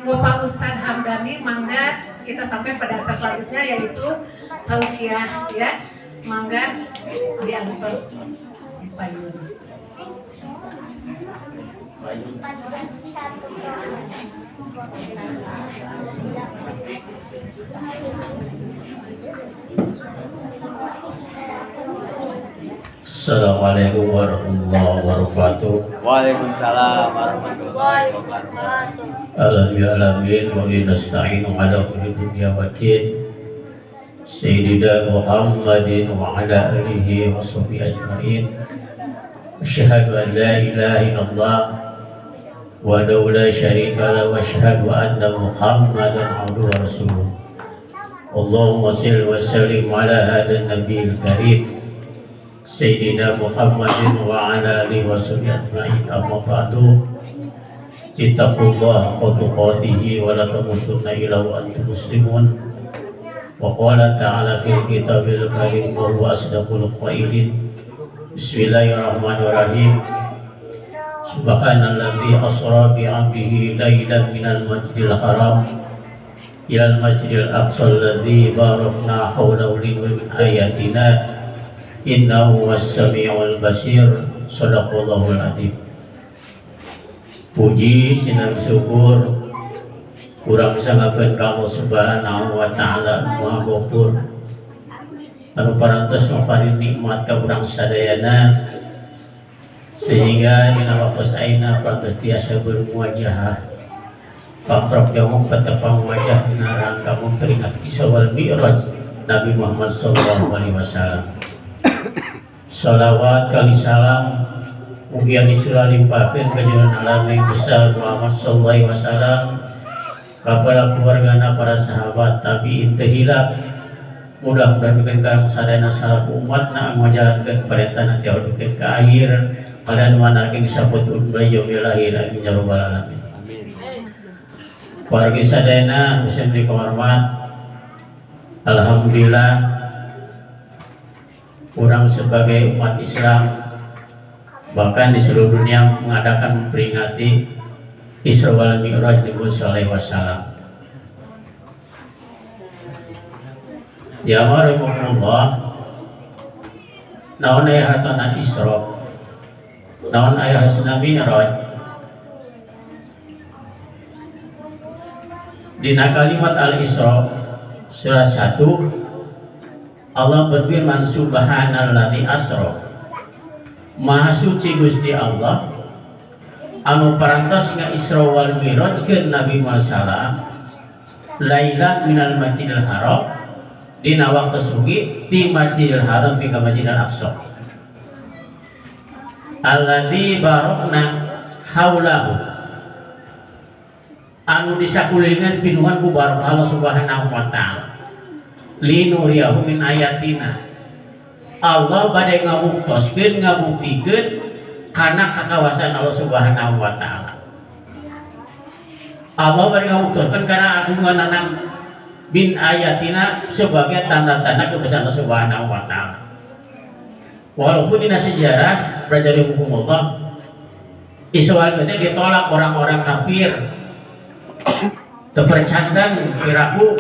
Bapak Ustadz Hamdani, mangga kita sampai pada acara selanjutnya yaitu tausiah ya. Mangga diantos di payun. Assalamualaikum warahmatullahi wabarakatuh. Waalaikumsalam warahmatullahi wabarakatuh. Alhamdulillah wa nasta'inu ala umuri dunya waddin. Sayyidina Muhammadin wa ala alihi wa sahbihi ajma'in. Asyhadu an la ilaha illallah wa la syarika lahu wa asyhadu anna Muhammadan abduhu wa rasuluh. Allahumma shalli wa sallim ala hadzal nabiyil karim Sayyidina Muhammadin wa ala alihi wa sahbihi ajma'in. Amma ba'du. Ittaqullaha haqqa tuqatih wa la tamutunna illa wa antum muslimun. Wa qala ta'ala fil kitabil karim wa huwa asdaqul qailin. Bismillahirrahmanirrahim. Subhanalladzi asra bi 'abdihi lailan minal masjidil haram ilal masjidil aqsa alladzi barakna hawlahu linuril min ayatina innahu was-sami'ul basir. Shadaqallahul adzim. Puji sinar syukur kurang sangakeun ka Allah Subhanahu wa taala Maha Ghafur anu parantos maparin nikmat ka urang sadayana sehingga dina waktu aina parantos tiasa bermuajahah Fakrab jauh fatapang wajah dina rangka memperingat Isra wal Mi'raj Nabi Muhammad sallallahu alaihi wasallam. Salawat kali salam mugia dicurah limpahkeun ka junjungan Nabi besar Muhammad sallallahu alaihi wasallam, para keluargana, para sahabat, tabi'in teu hilap. Mudah-mudahan bikin karang sadayana salaf umatna anu ngajalankeun parentahna ti Allah bikin ka akhir kalian manarking saputul beliau ilahi amin ya rabbal alamin. Wargi sadayana muslim dihormat. Alhamdulillah orang sebagai umat Islam bahkan di seluruh dunia mengadakan memperingati Isra wal Mi'raj Nabi sallallahu alaihi wasallam. Ya rahimahullah, naon aya hartana Isra, naon aya hartana Mi'raj. Dina kalimat Al-Isra surah 1 Allah berfirman subhanalladzi asra. Maha suci Gusti Allah anu parantos nga Isra wal Mi'raj keun Nabi Muhammad sallallahu laila minal masjidil haram dina waktu sugi ti Masjidil Haram ka Masjidil Aqsa alladzi barakna haulahu anu disakulingan pinuhan ku barak Allah Subhanahu wa taala linuriyahu min ayatina. Allah bade ngabuktoskeun ngabuktikeun kana kakawasan Allah Subhanahu wa taala. Allah bade ngabuktoskeun kana agunganna bin ayatina sebagai tanda-tanda kebesaran Allah Subhanahu wa taala. Walaupun dina sejarah prajurit hukum Allah Isra itu ditolak orang-orang kafir. Tepercantan kiraku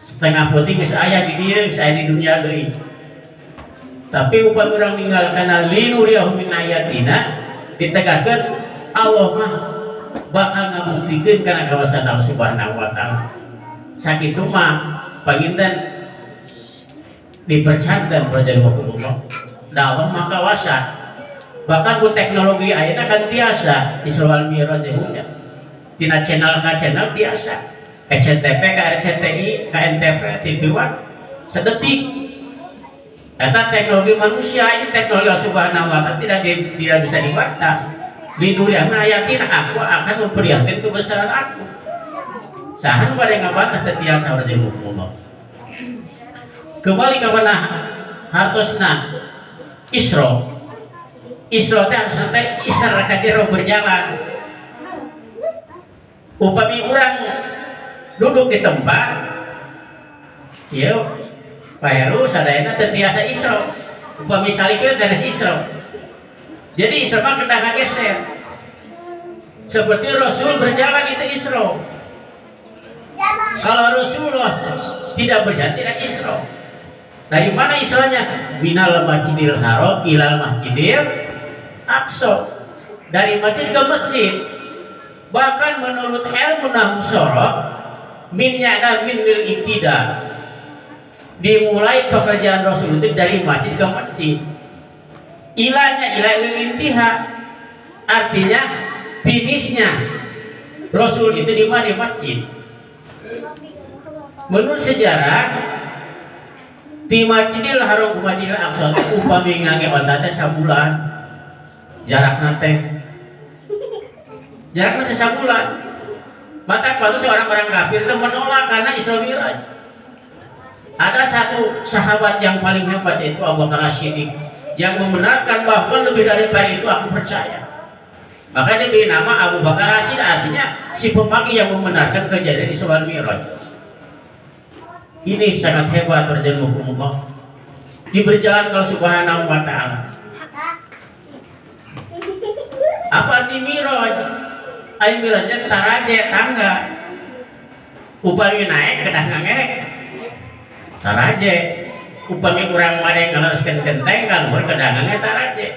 setengah putih geus aya di dieu, geus aya di dunia deui. Tapi upami urang ninggalkeun linuriyahu min ayatina ditegaskeun Allah mah bakal ngabuktikeun kana kawasan Allah Subhanahu wa taala. Sakitu mah panginten dipercantan prajurit hukum da Allah mah kawasa. Bahkan ku teknologi ayeuna kan tiasa Isra wal Mi'raj punya. Tina channel ka channel tiasa. SCTV ke RCTI ke NTP TV One sedetik. Eta teknologi manusia, ini teknologi Allah Subhanahu wa taala tidak bisa dibatas. Linuriyahu min ayatina, aku akan memperlihatkan kebesaran aku. Sahan pada ngabatas tetiasa rajin hukum. Kembali kepada hartosna Isra. Isra teh harus teh isra kajero berjalan. Upami urang duduk di tempat, ya Pak Heru sadayana teu tiasa Isra. Upami calikeun sanes Isra. Jadi Isra mah kedah ngageser. Seperti Rasul berjalan itu Isra. Kalau Rasulullah tidak berjalan tidak Isra. Dari mana Isranya? Minal Masjidil Haram ilal Masjidil Aqsa. Dari masjid ke masjid. Bahkan menurut ilmu nahwu sorof, minnya ada min lil ibtida. Dimulai pekerjaan Rasul itu dari masjid ke masjid. Ilahnya ilah lil intiha. Artinya finishnya Rasul itu di mana? Di masjid. Menurut sejarah di Masjidil Haram ke Masjidil Aqsa upami ngangge otate sabulan jarak nate sabulan. Maka waktu seorang orang kafir itu menolak karena Isra Mi'raj. Ada satu sahabat yang paling hebat yaitu Abu Bakar As-Siddiq yang membenarkan bahwa lebih daripada itu aku percaya. Maka dia beri nama Abu Bakar As-Siddiq, artinya si pemagi yang membenarkan kejadian Isra Mi'raj. Ini sangat hebat perjalanan hukum Allah. Diberjalan kalau Subhanahu wa ta'ala. Apa arti Mi'raj? Ay Mi'rajnya taraje tangga. Upami naik kedah ngangek. Taraje. Upami kurang made ngaleraskeun genteng kaluhur kedah ngangek taraje.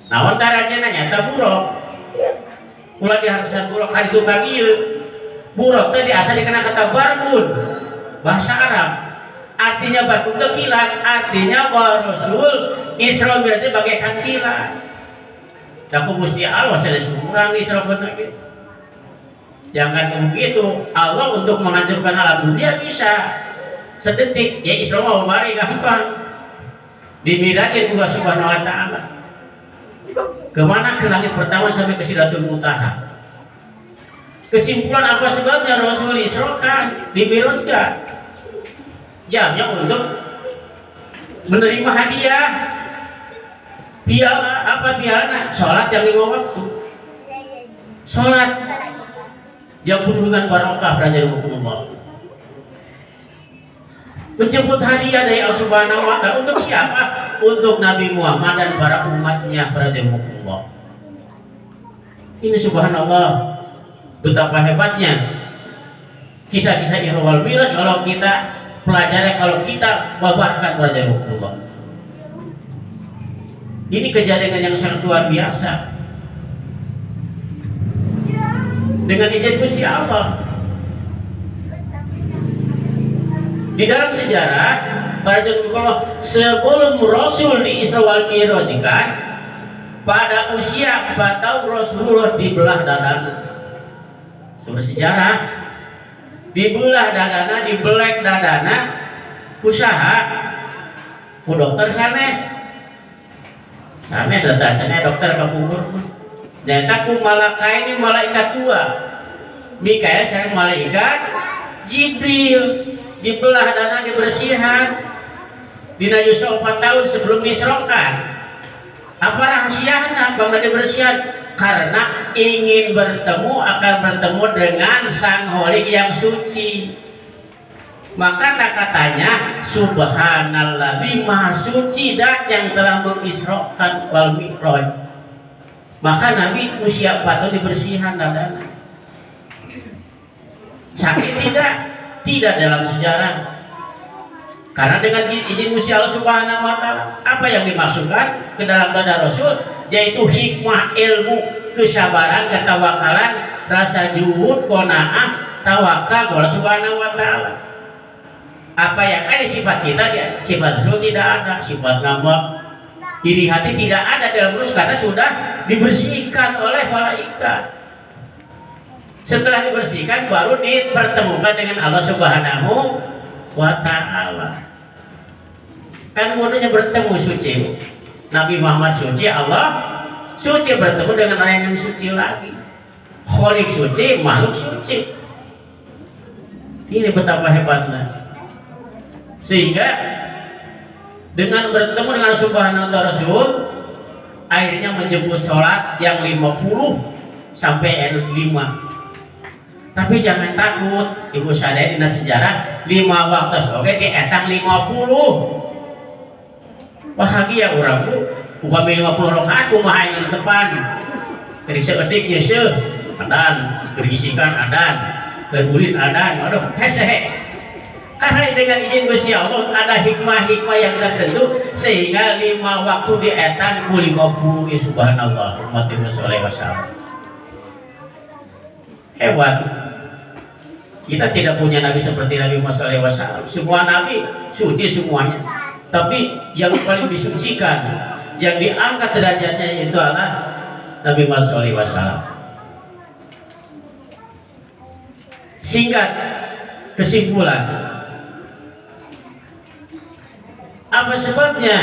Naon taraje nya nyata buruk. Ulah dihartosan buruk ka ditu ka dieu. Buruk teh diasal dikena kata barbun. Bahasa Arab artinya barbun itu kilat, artinya bahwa Rasul Isra Mi'raj bagaikan kilat. Daku Gusti Allah sanes kurang Isra Mi'raj. Jangan begitu, Allah untuk menghancurkan alam dunia bisa sedetik, ya Isra mari gampang. Dimirajin juga Subhanahu wa ta'ala. Kemana? Ke langit pertama sampai ke Sidratul Muntaha. Kesimpulan apa sebabnya Rasul Isrokan dimirajkan? Jamnya untuk menerima hadiah. Piala apa piala? Sholat jam 5 waktu. Sholat yang penuh dengan barokah belajar hukum Allah. Menjemput hadiah dari Allah Subhanahu wa ta'ala untuk siapa? Untuk Nabi Muhammad dan para umatnya belajar hukum Allah. Ini subhanallah. Betapa hebatnya kisah-kisah Isra wal Mi'raj kalau kita pelajari, kalau kita babarkan belajar hukum Allah. Ini kejadian yang sangat luar biasa. Dengan izin Gusti Allah. Di dalam sejarah para jemaah sebelum Rasul di Isra wal Mi'rajkan, pada usia 4 tahun Rasulullah dibelah dadana. Sumber sejarah dibelah dadana, dibelek dadana, usaha ku dokter sanes datanya dokter kapungkur nyata ku malakai ini malaikat tua Mikael sekarang malaikat Jibril dibelah dana dibersihan dina Yusuf 4 tahun sebelum disrokan. Apa rahasianya bangga dibersihan? Karena ingin akan bertemu dengan Sang Holik yang suci. Maka katanya Subhanalladzi Maha Suci dan yang telah mengisrokan wal mi'raj. Maka Nabi usia 4 tahun dibersihan dadana. Sakit tidak? Tidak dalam sejarah. Karena dengan izin Gusti Allah Subhanahu wa ta'ala, apa yang dimasukkan ke dalam dada Rasul yaitu hikmah, ilmu, kesabaran, ketawakalan, rasa juhud, qanaah, tawakal kepada Allah Subhanahu wa ta'ala. Apa yang ada sifat kita, dia sifat Rasul tidak ada, sifat ngambek, iri hati tidak ada dalam Rasul karena sudah dibersihkan oleh malaikat. Setelah dibersihkan baru dipertemukan dengan Allah Subhanahu wa ta'ala. Kan mudahnya bertemu suci. Nabi Muhammad suci, Allah suci, bertemu dengan orang yang suci lagi. Kholik suci, makhluk suci. Ini betapa hebatnya. Sehingga dengan bertemu dengan Subhanahu wa ta'ala Rasul akhirnya menjemput sholat yang 50 sampai 5. Tapi jangan takut, ibu sadaya dina sejarah 5 waktu oke dietang 50. Bahagia orang bu, upami 50 rakaat kumaha yang tepan. kedik seedik nyeuseum adan, kerisikan adan, keulin adan, aduh hese. Karena dengan izin Gusti Allah ada hikmah-hikmah yang tertentu sehingga 5 waktu dietan ku 50 subhanallah umat Rasulullah SAW. Hebat. Kita tidak punya nabi seperti Nabi Muhammad SAW. Semua nabi suci semuanya. Tapi yang paling disucikan, yang diangkat derajatnya itu adalah Nabi Muhammad SAW. Singkat kesimpulan. Apa sebabnya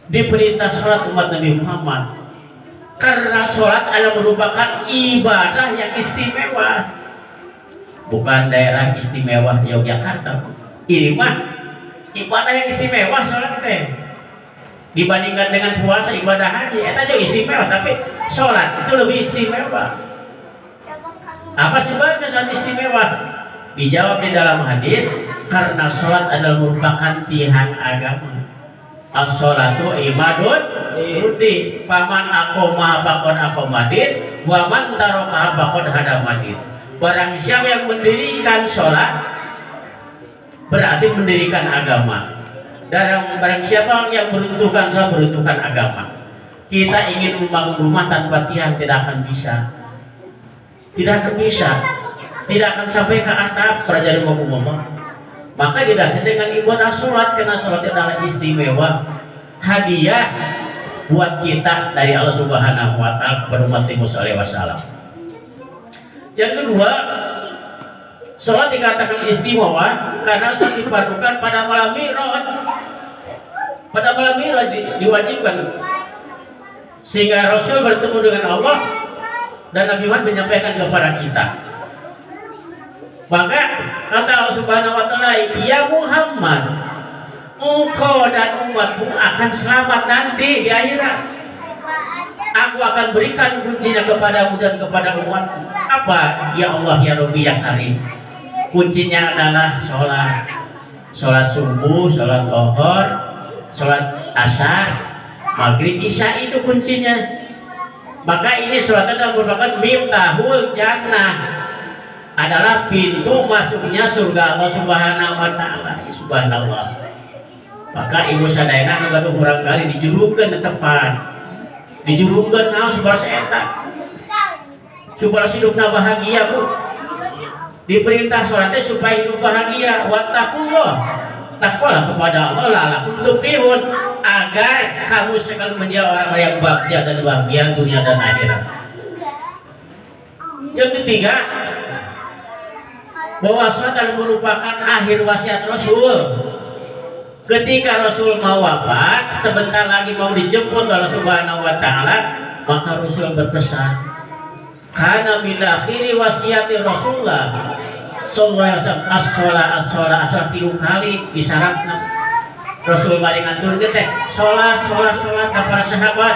diperintah sholat umat Nabi Muhammad? Karena sholat adalah merupakan ibadah yang istimewa. Bukan daerah istimewa Yogyakarta. Ini mah ibadah yang istimewa sholat teh. Dibandingkan dengan puasa ibadah haji, itu juga istimewa. Tapi sholat itu lebih istimewa. Apa sebabnya sholat istimewa? Dijawab di dalam hadis, karena sholat adalah merupakan tiang agama. As-sholatu imadun rudi paman aqoma faqad aqomadin wa man taraka faqad hadamadin. Barang siapa yang mendirikan sholat berarti mendirikan agama. Dan barang siapa yang meruntuhkan sholat meruntuhkan agama. Kita ingin membangun rumah tanpa tiang tidak akan bisa. Tidak akan bisa. Tidak akan sampai ke atap kerajaan Allah. Maka didasari dengan ibadah sholat, karena sholat adalah istimewa, hadiah buat kita dari Allah Subhanahu Wa Taala kepada umat Muhammad SAW. Yang kedua, sholat dikatakan istimewa karena sholat dipadukan pada malam Mi'raj. Pada malam Mi'raj diwajibkan, sehingga Rasul bertemu dengan Allah dan Nabi Muhammad menyampaikan kepada kita. Maka kata Allah Subhanahu Wa Taala, ya Muhammad, engkau dan umatmu akan selamat nanti di akhirat. Aku akan berikan kuncinya kepadamu dan kepada umatmu. Apa? Ya Allah, ya Rabbi, ya Karim. Kuncinya adalah sholat, sholat subuh, sholat zuhur, sholat asar, maghrib, isya, itu kuncinya. Maka ini sholat adalah merupakan miftahul jannah, adalah pintu masuknya surga Allah Subhanahu Wa Taala. Subhanallah. Maka ibu sadayana nu kurang kali dijurukeun di tempat, dijurukeun naon subaraha eta, subaraha hidupna bahagia Bu. Diperintah sholatnya supaya hidup bahagia. Wattaqullah, takwalah kepada Allah la'allakum tuflihun, agar kamu sekali menjadi orang yang bahagia dan bahagia dunia dan akhirat. Yang ketiga, bahwa sholat adalah merupakan akhir wasiat Rasul. Ketika Rasul mau wafat, sebentar lagi mau dijemput oleh Subhanahu Wa Taala, maka Rasul berpesan, karena min akhiri wasiati Rasulullah sallallahu alaihi wasallam as-shalah 3 kali disyaratkan. Rasul bari ngaturkeun teh salat ka para sahabat.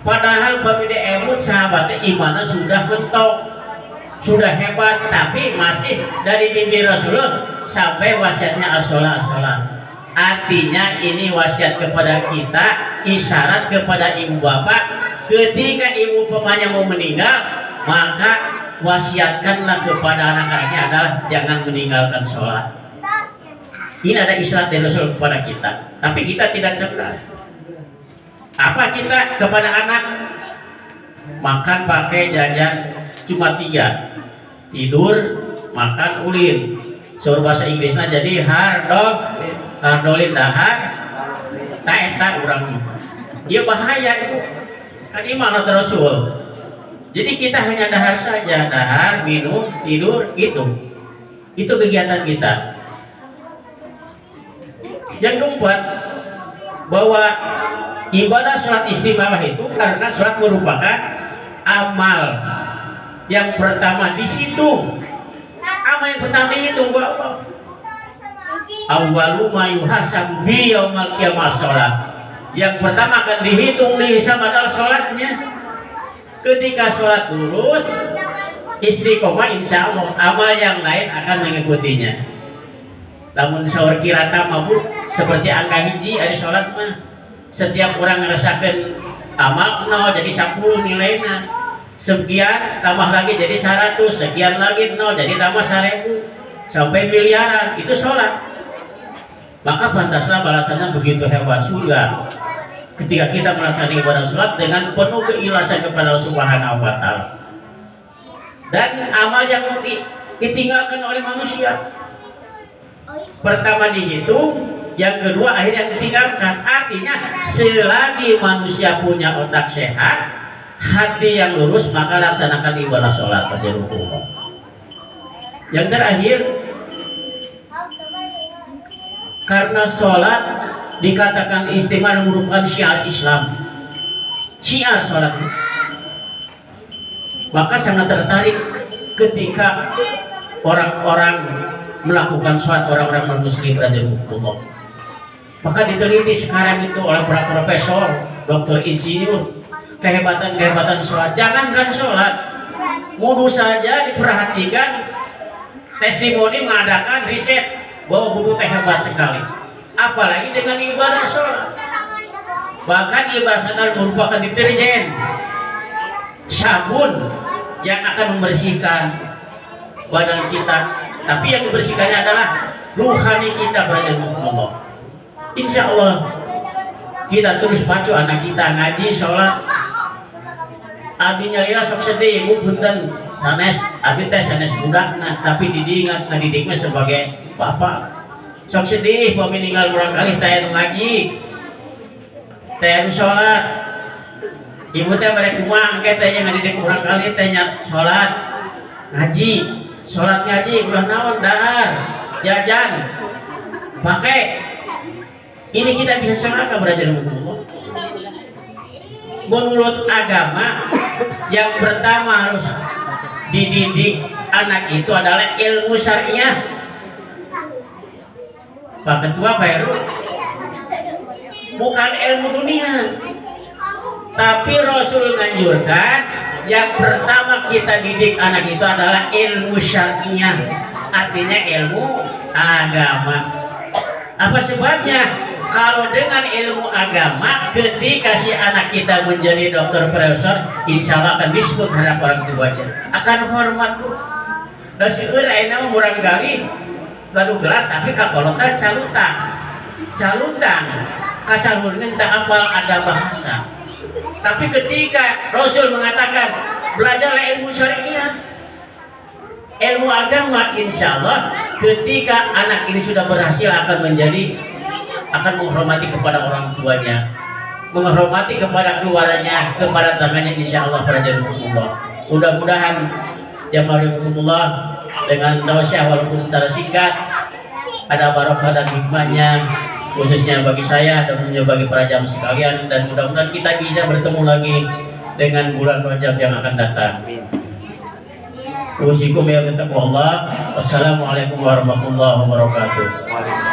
Padahal pamide emut sahabat teh imanna sudah mentok, sudah hebat, tapi masih dari bibir Rasulullah sampai wasiatnya as-shalah. Artinya ini wasiat kepada kita, isyarat kepada ibu bapak, ketika ibu bapaknya mau meninggal, maka wasiatkanlah kepada anak-anaknya adalah jangan meninggalkan sholat. Ini ada isyarat dari Rasul kepada kita, tapi kita tidak cerdas. Apa kita kepada anak? Makan, pakai, jajan cuma 3, tidur, makan, ulin. Suruh bahasa Inggrisnya jadi hardolin dahar, taeta urang. Dia bahaya itu. Kan imanat Rasul. Jadi kita hanya dahar saja, dahar, minum, tidur, gitu. Itu kegiatan kita. Yang keempat, bahwa ibadah sholat istimewa itu karena sholat merupakan amal yang pertama dihitung. Amal yang pertama dihitung bahwa awwalu ma yuhasabu bi yaumal qiyamah sholat. Yang pertama akan dihitung dihisab adalah sholatnya. Ketika sholat lurus, istiqomah, insya Allah amal yang lain akan mengikutinya. Namun sahur kirata mampu seperti angka hiji ada sholat mah. Setiap orang ngerasakan amal 0 jadi 10 nilainya, sekian tambah lagi jadi 100, sekian lagi 0 jadi tambah 1000 sampai miliaran, itu sholat. Maka pantaslah balasannya begitu hebat surga ketika kita melaksanakan ibadah sholat dengan penuh keikhlasan kepada Allah Subhanahu wa Ta'ala. Dan amal yang ditinggalkan oleh manusia, pertama dihitung, yang kedua akhirnya ditinggalkan. Artinya selagi manusia punya otak sehat, hati yang lurus, maka laksanakan ibadah sholat pada rukun. Yang terakhir, karena sholat dikatakan istimewa merupakan syiar Islam, syiar sholat, maka sangat tertarik ketika orang-orang melakukan sholat, orang-orang muslim pada rukun. Maka diteliti sekarang itu oleh para profesor, dokter, insinyur, kehebatan sholat. Jangankan sholat, wudhu saja diperhatikan, testimoni mengadakan riset bahwa wudhu teh hebat sekali. Apalagi dengan ibadah sholat. Bahkan ibadah sholat merupakan deterjen, sabun yang akan membersihkan badan kita. Tapi yang membersihkannya adalah ruhani kita pada Allah. Insya Allah kita terus pacu anak kita ngaji sholat. Abi nyalira sok sedih ibu punten sanes abi teh sanes budak, nah tapi didingat ngedidiknya sebagai bapak. Sok sedih pami meninggal murang kali teh ngaji teh sholat. Ibu teh bare kumaha engke teh ngadidik murang kali teh sholat ngaji, sholat ngaji ulah naon dahar jajan pakai. Ini kita bisa celaka belajar hukum. Menurut agama, yang pertama harus dididik anak itu adalah ilmu syariah. Pak Ketua, Pak Heru, bukan ilmu dunia. Tapi Rasul menganjurkan yang pertama kita didik anak itu adalah ilmu syariah, artinya ilmu agama. Apa sebabnya? Kalau dengan ilmu agama, ketika si anak kita menjadi dokter profesor, insya Allah akan disebut harap orang tuanya, akan hormat. Dan si urang murang kali gaduh gelar, tapi kakolotan calutan kasalurnya tak apal ada bahasa. Tapi ketika Rasul mengatakan belajarlah ilmu syariah, ilmu agama, insya Allah ketika anak ini sudah berhasil akan menghormati kepada orang tuanya, menghormati kepada keluarganya, kepada tangannya, insya Allah para jemaah. Mudah-mudahan jemaah dengan tausiah walaupun secara singkat ada barokah dan hikmahnya, khususnya bagi saya dan bagi para jamaah sekalian, dan mudah-mudahan kita bisa bertemu lagi dengan bulan Rajab yang akan datang. Usikum ya Allah. Wassalamualaikum warahmatullahi wabarakatuh.